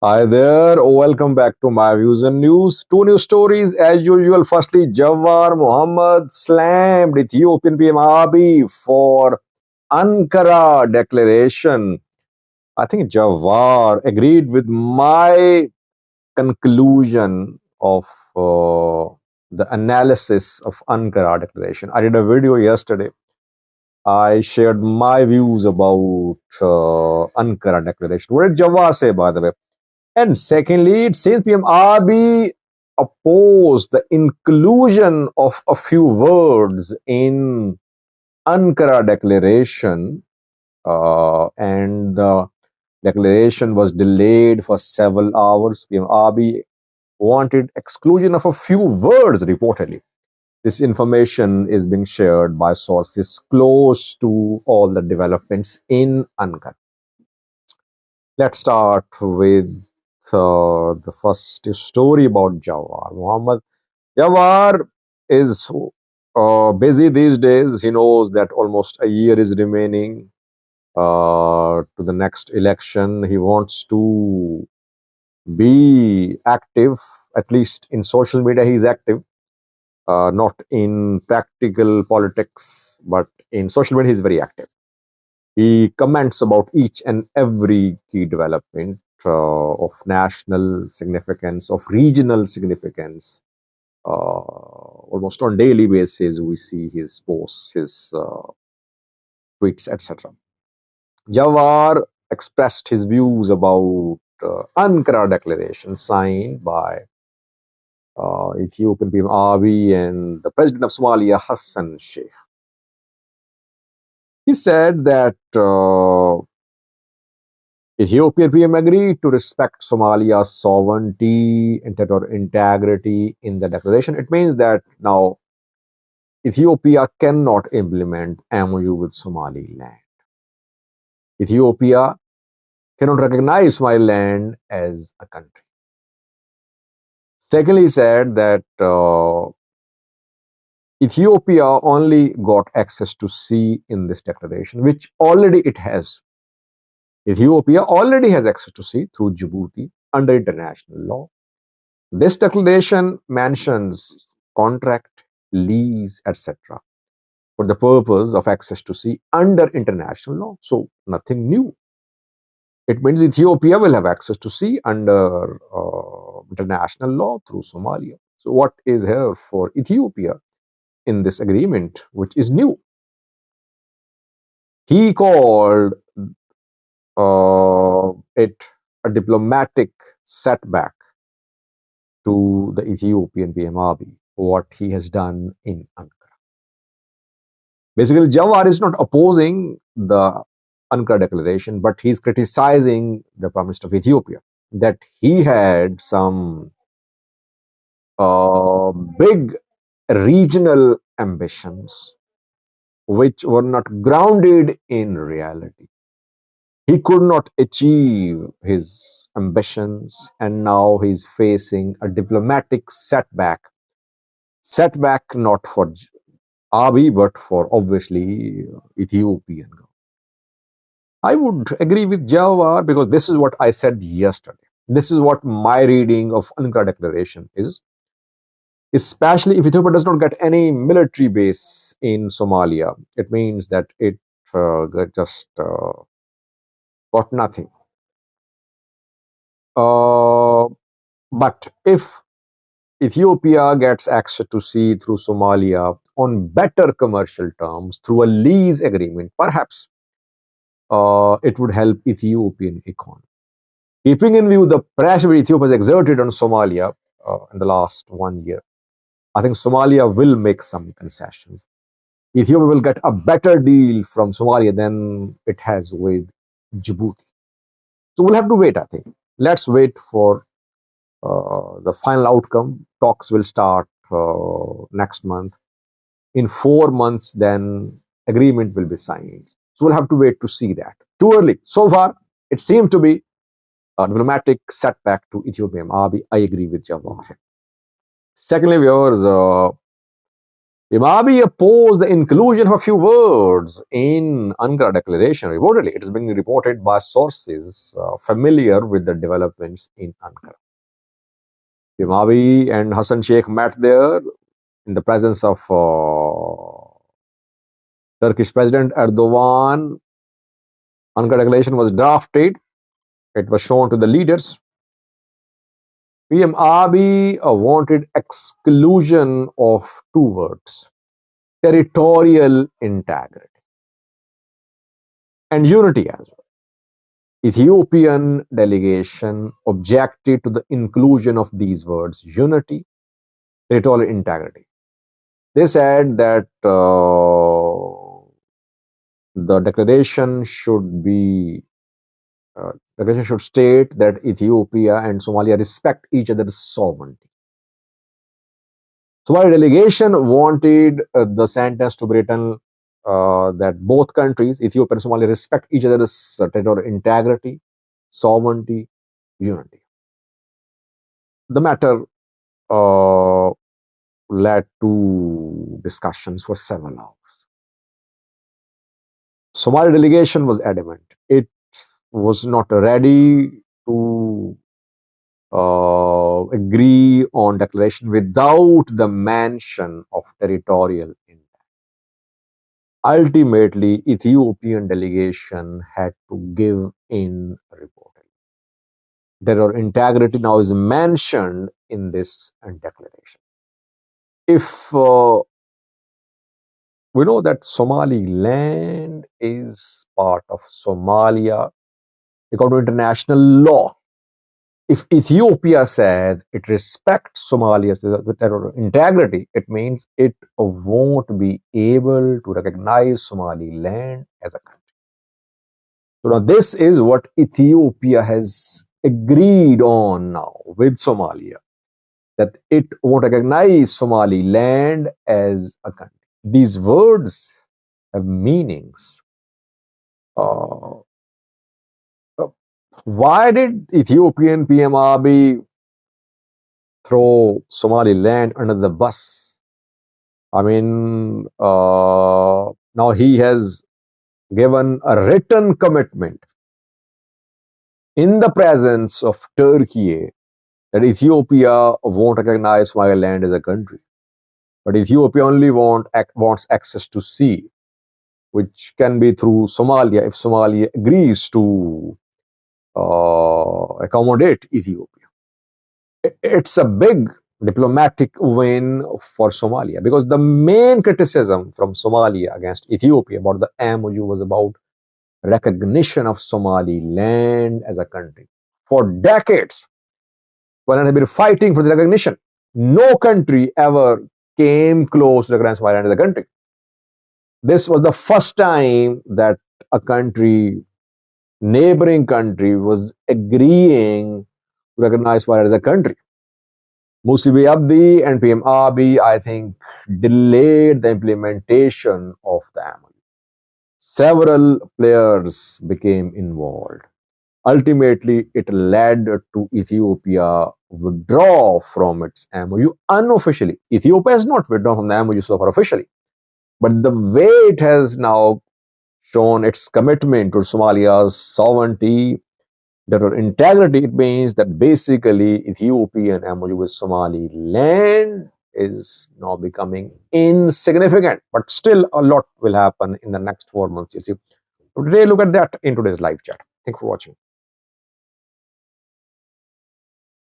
Hi there, welcome back to my views and news. Two news stories as usual. Firstly, Jawar Mohammed slammed Ethiopian PM Abiy for Ankara declaration. I think Jawar agreed with my conclusion of the analysis of Ankara declaration. I did a video yesterday. I shared my views about Ankara declaration. What did Jawar say, by the way? And secondly, it seems PM Abiy opposed the inclusion of a few words in Ankara declaration, and the declaration was delayed for several hours. PM Abiy wanted exclusion of a few words, reportedly. This information is being shared by sources close to all the developments in Ankara. Let's start with the first story about Jawar Mohammed. Jawar is busy these days. He knows that almost a year is remaining to the next election. He wants to be active, at least in social media. He's active, not in practical politics, but in social media, he's very active. He comments about each and every key development of national significance, of regional significance. Almost on daily basis, we see his posts, his tweets, etc. Jawar expressed his views about Ankara Declaration signed by Ethiopian PM Abiy and the president of Somalia, Hassan Sheikh. He said that Ethiopian PM agreed to respect Somalia's sovereignty and territorial integrity in the declaration. It means that now Ethiopia cannot implement MOU with Somaliland. Ethiopia cannot recognize Somaliland as a country. Secondly, he said that Ethiopia only got access to sea in this declaration, which already it has. Ethiopia already has access to sea through Djibouti under international law. This declaration mentions contract, lease, etc. for the purpose of access to sea under international law. So nothing new. It means Ethiopia will have access to sea under international law through Somalia. So what is here for Ethiopia in this agreement, which is new? He called it a diplomatic setback to the Ethiopian PM Abiy, what he has done in Ankara. Basically, Jawar is not opposing the Ankara declaration, but he's criticizing the Prime Minister of Ethiopia that he had some big regional ambitions which were not grounded in reality. He could not achieve his ambitions, and now he's facing a diplomatic setback. Setback not for Abiy, but for obviously Ethiopian. I would agree with Jawar because this is what I said yesterday. This is what my reading of Ankara Declaration is. Especially if Ethiopia does not get any military base in Somalia, it means that it just got nothing. But if Ethiopia gets access to sea through Somalia on better commercial terms through a lease agreement, perhaps it would help Ethiopian economy. Keeping in view the pressure Ethiopia has exerted on Somalia in the last 1 year, I think Somalia will make some concessions. Ethiopia will get a better deal from Somalia than it has with Djibouti. So we'll have to wait, I think. Let's wait for the final outcome. Talks will start next month. In 4 months, then agreement will be signed. So we'll have to wait to see that. Too early. So far, it seems to be a diplomatic setback to Ethiopian Abiy. I agree with Jawar. Secondly, viewers, Abiy opposed the inclusion of a few words in Ankara Declaration. Reportedly, it has been reported by sources familiar with the developments in Ankara. Abiy and Hassan Sheikh met there in the presence of Turkish President Erdogan. Ankara Declaration was drafted. It was shown to the leaders. PM Abiy wanted exclusion of two words: territorial integrity and unity as well. Ethiopian delegation objected to the inclusion of these words: unity, territorial integrity. They said that the declaration should state that Ethiopia and Somalia respect each other's sovereignty. Somali delegation wanted the sentence to be written that both countries, Ethiopia and Somalia, respect each other's territorial integrity, sovereignty, unity. The matter led to discussions for several hours. Somali delegation was adamant. It was not ready to agree on declaration without the mention of territorial integrity. Ultimately, Ethiopian delegation had to give in reportedly. Territorial integrity now is mentioned in this declaration. If we know that Somaliland is part of Somalia according to international law. If Ethiopia says it respects Somalia's territorial integrity, it means it won't be able to recognize Somaliland as a country. So now this is what Ethiopia has agreed on now with Somalia, that it won't recognize Somaliland as a country. These words have meanings. Why did Ethiopian PM Abiy throw Somaliland under the bus? I mean, now he has given a written commitment in the presence of Turkey that Ethiopia won't recognize Somaliland as a country. But Ethiopia only wants access to sea, which can be through Somalia if Somalia agrees to accommodate Ethiopia. It's a big diplomatic win for Somalia, because the main criticism from Somalia against Ethiopia about the MOU was about recognition of Somaliland as a country. For decades, Somaliland has been fighting for the recognition. No country ever came close to recognize Somaliland as a country. This was the first time that a country, neighboring country, was agreeing to recognize Somaliland as a country. Musibi Abdi and PM Abiy, I think, delayed the implementation of the MOU. Several players became involved. Ultimately, it led to Ethiopia withdraw from its MOU unofficially. Ethiopia has not withdrawn from the MOU so far officially. But the way it has now shown its commitment to Somalia's sovereignty, territorial integrity, it means that basically Ethiopian MOU with Somaliland is now becoming insignificant. But still, a lot will happen in the next 4 months. You see. Today, look at that in today's live chat. Thanks for watching.